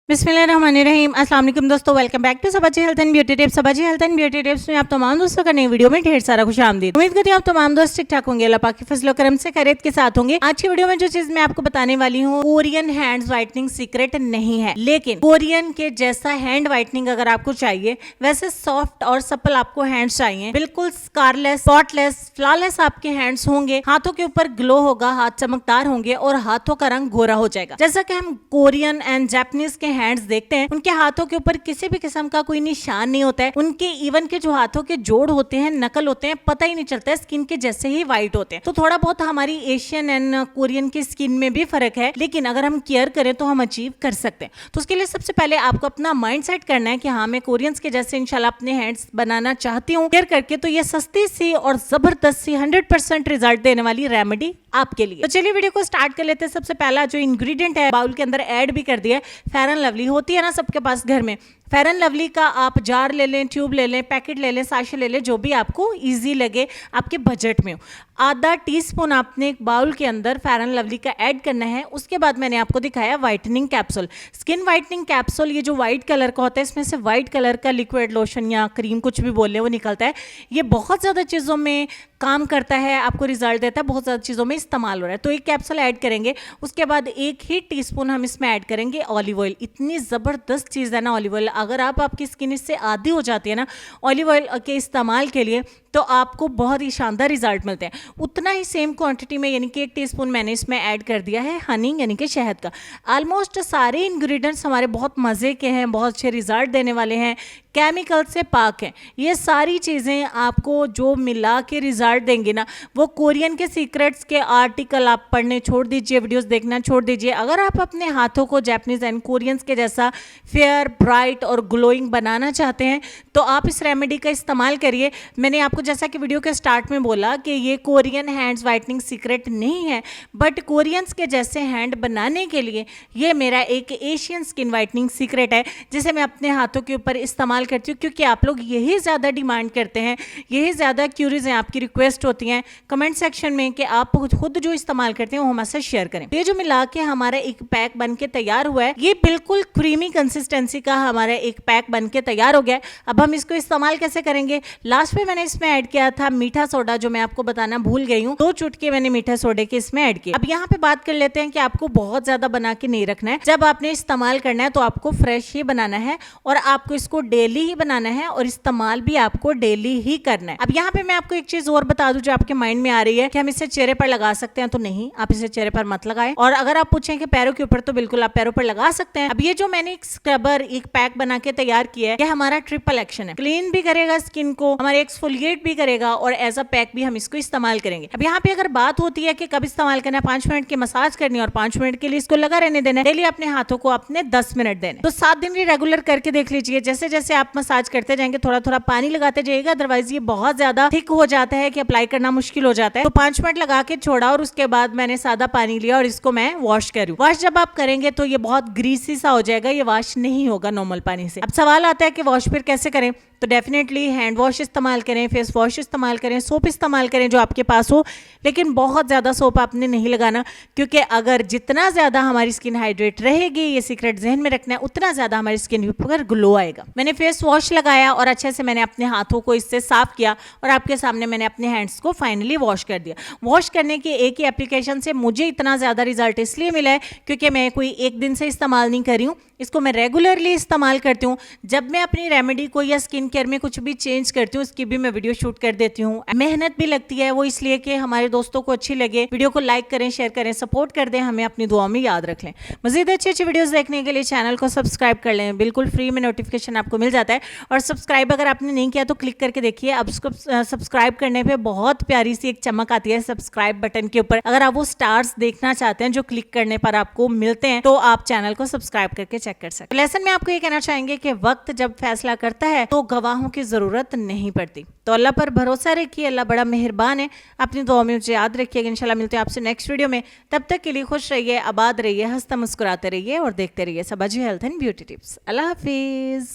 बिस्मिल्लाहिर्रहमानिर्रहीम। अस्सलाम वालेकुम दोस्तों, welcome back to Sabaji health and beauty tips. Sabaji health and beauty tips में आप तमाम दोस्तों का नई वीडियो में ढेर सारा खुशामदीद। उम्मीद करती हूँ आप तमाम दोस्त ठीक ठाक होंगे, अल्लाह पाक की फजल करम से खैरियत के साथ होंगे। आज की वीडियो में जो चीज मैं आपको बताने वाली हूँ, कोरियन हैंड्स व्हाइटनिंग सीक्रेट नहीं है, लेकिन कोरियन के जैसा हैंड व्हाइटनिंग अगर आपको चाहिए, वैसे सॉफ्ट और सपल आपको हैंड्स चाहिए, बिल्कुल स्कारलेस, स्पॉटलेस, फ्लॉलेस आपके हैंड्स होंगे, हाथों के ऊपर ग्लो होगा, हाथ चमकदार होंगे और हाथों का रंग गोरा हो जाएगा। जैसा कि हम कोरियन एंड जापानीज के हैंड्स देखते हैं, उनके हाथों के ऊपर किसी भी किस्म का कोई निशान नहीं होता है। उनके इवन के जो हाथों के जोड़ होते हैं, नकल होते हैं, पता ही नहीं चलता है, स्किन के जैसे ही व्हाइट होते हैं। तो थोड़ा बहुत हमारी एशियन एंड कोरियन की स्किन में भी फर्क है, लेकिन अगर हम केयर करें तो हम अचीव कर सकते हैं। तो उसके लिए सबसे पहले आपको अपना माइंड सेट करना है कि हाँ, मैं कोरियंस के जैसे इंशाल्लाह अपने हैंड्स बनाना चाहती हूँ केयर करके। तो ये सस्ती सी और जबरदस्त सी 100% रिजल्ट देने वाली रेमेडी आपके लिए। तो चलिए वीडियो को स्टार्ट कर लेते हैं। सबसे पहला जो इंग्रेडिएंट है, बाउल के अंदर ऐड भी कर दिया है, फेयर एंड लवली होती है ना सबके पास घर में। फेयर एंड लवली का आप जार ले लें, ट्यूब ले लें, पैकेट ले लें, साशे ले लें, जो भी आपको इजी लगे, आपके बजट में हो। आधा टीस्पून आपने एक बाउल के अंदर फेयर एंड लवली का ऐड करना है। उसके बाद मैंने आपको दिखाया whitening capsule, skin whitening capsule. ये जो व्हाइट कलर का होता है, इसमें से व्हाइट कलर का लिक्विड लोशन या क्रीम कुछ भी बोले वो निकलता है। ये बहुत ज़्यादा चीज़ों में काम करता है, आपको रिजल्ट देता है, बहुत ज़्यादा चीज़ों में इस्तेमाल हो रहा है। तो एक कैप्सूल ऐड करेंगे। उसके बाद 1 ही टीस्पून हम इसमें ऐड करेंगे ऑलिव ऑयल। इतनी ज़बरदस्त चीज़ है ना ऑलिव ऑयल, अगर आपकी स्किन इससे आदी हो जाती है ना ऑलिव ऑयल के इस्तेमाल के लिए, तो आपको बहुत ही शानदार रिजल्ट मिलते हैं। उतना ही सेम क्वांटिटी में, यानी कि 1 टीस्पून मैंने इसमें ऐड कर दिया है हनी, यानी कि शहद का। ऑलमोस्ट सारे इंग्रेडिएंट्स हमारे बहुत मज़े के हैं, बहुत अच्छे रिजल्ट देने वाले हैं, केमिकल से पाक हैं। ये सारी चीज़ें आपको जो मिला के रिजल्ट देंगे ना, वो कोरियन के सीक्रेट्स के आर्टिकल आप पढ़ने छोड़ दीजिए, वीडियोस देखना छोड़ दीजिए। अगर आप अपने हाथों को जापानीज एंड कोरियंस के जैसा फेयर, ब्राइट और ग्लोइंग बनाना चाहते हैं, तो आप इस रेमेडी का इस्तेमाल करिए। मैंने आपको जैसा कि वीडियो के स्टार्ट में बोला कि ये कोरियन हैंड्स व्हाइटनिंग सीक्रेट नहीं है, बट कोरियंस के जैसे हैंड बनाने के लिए ये मेरा एक एशियन स्किन व्हाइटनिंग सीक्रेट है, जिसे मैं अपने हाथों के ऊपर इस्तेमाल करती हूँ, क्योंकि आप लोग यही ज़्यादा डिमांड करते हैं, यही ज़्यादा क्यूरीज हैं, आपकी रिक्वेस्ट होती हैं कमेंट सेक्शन में कि आप खुद जो इस्तेमाल करते हैं वो हमारे साथ शेयर करें। तो ये जो मिला के हमारा एक पैक बन के तैयार हुआ है, ये बिल्कुल क्रीमी कंसिस्टेंसी का हमारा एक पैक बन के तैयार हो गया है। अब हम इसको इस्तेमाल कैसे करेंगे? लास्ट में मैंने इसमें ऐड किया था मीठा सोडा, जो मैं आपको बताना भूल गई हूँ। 2 चुटके मैंने मीठा सोडे के इसमें ऐड किए। अब यहाँ पे बात कर लेते हैं कि आपको बहुत ज्यादा बना के नहीं रखना है। जब आपने इस्तेमाल करना है तो आपको फ्रेश ही बनाना है, और आपको इसको डेली ही बनाना है, और इस्तेमाल भी आपको डेली ही करना है। अब यहाँ पे मैं आपको एक चीज और बता दूं जो आपके माइंड में आ रही है कि हम इसे चेहरे पर लगा सकते हैं, तो नहीं, आप इसे चेहरे पर मत लगाएं। और अगर आप पूछें कि पैरों के ऊपर, तो बिल्कुल आप पैरों पर लगा सकते हैं। अब ये जो मैंने एक स्क्रबर, एक पैक बना के तैयार किया है, ये हमारा ट्रिपल एक्शन है। क्लीन भी करेगा स्किन को, हमारे एक्सफोलिएट भी करेगा, और एज अ पैक भी हम इसको इस्तेमाल करेंगे। अब यहाँ पे अगर बात होती है कि कब इस्तेमाल करना है, 5 मिनट की मसाज करनी है और 5 मिनट के लिए इसको लगा रहने देना है। डेली अपने हाथों को अपने 10 मिनट देने, तो 7 दिन भी रेगुलर करके देख लीजिए। जैसे जैसे आप मसाज करते जाएंगे, थोड़ा थोड़ा पानी लगाते जाइएगा, अदरवाइज ये बहुत ज्यादा थिक हो जाता है कि अप्लाई करना मुश्किल हो जाता है। तो 5 मिनट लगा के छोड़ा, और उसके बाद मैंने सादा पानी लिया और इसको मैं वॉश करूँ। वॉश जब आप करेंगे तो ये बहुत ग्रीसी सा हो जाएगा, ये वॉश नहीं होगा नॉर्मल पानी से। अब सवाल आता है कि वॉश फिर कैसे करें? तो डेफिनेटली हैंड वॉश इस्तेमाल करें, फेस वॉश इस्तेमाल करें, सोप इस्तेमाल करें जो आपके पास हो, लेकिन बहुत ज़्यादा सोप आपने नहीं लगाना, क्योंकि अगर जितना ज़्यादा हमारी स्किन हाइड्रेट रहेगी, ये सीक्रेट जहन में रखना है, उतना ज़्यादा हमारी स्किन पर ग्लो आएगा। मैंने फेस वॉश लगाया और अच्छे से मैंने अपने हाथों को इससे साफ किया, और आपके सामने मैंने अपने हैंड्स को फाइनली वॉश कर दिया। वॉश करने की एक ही एप्लीकेशन से मुझे इतना ज़्यादा रिजल्ट इसलिए मिला है क्योंकि मैं कोई एक दिन से इस्तेमाल नहीं कर रही हूँ, इसको मैं रेगुलरली इस्तेमाल करती हूँ। जब मैं अपनी रेमेडी को या स्किन केयर में कुछ भी चेंज करती हूँ, उसकी भी मैं वीडियो शूट कर देती हूँ। मेहनत भी लगती है, वो इसलिए कि हमारे दोस्तों को अच्छी लगे। वीडियो को लाइक करें, शेयर करें, सपोर्ट कर दें, हमें अपनी दुआ में याद रख लें। मजीद अच्छी अच्छी वीडियोस देखने के लिए चैनल को सब्सक्राइब कर लें, बिल्कुल फ्री में नोटिफिकेशन आपको मिल जाता है। और सब्सक्राइब अगर आपने नहीं किया तो क्लिक करके देखिए। अब उसको सब्सक्राइब करने पर बहुत प्यारी सी एक चमक आती है सब्सक्राइब बटन के ऊपर। अगर आप वो स्टार्स देखना चाहते हैं जो क्लिक करने पर आपको मिलते हैं, तो आप चैनल को सब्सक्राइब करके चेक कर सकते हैं। लेसन में आपको ये कहना चाहेंगे कि वक्त जब फैसला करता है तो गवाहों की जरूरत नहीं पड़ती। तो अल्लाह पर भरोसा रखिए, अल्लाह बड़ा मेहरबान है। अपनी दुआ में मुझे याद रखिएगा। इंशाल्लाह मिलते हैं आपसे नेक्स्ट वीडियो में। तब तक के लिए खुश रहिए, आबाद रहिए, हंसता मुस्कुराते रहिए और देखते रहिए Sabaji health and beauty tips. अल्लाह हाफिज।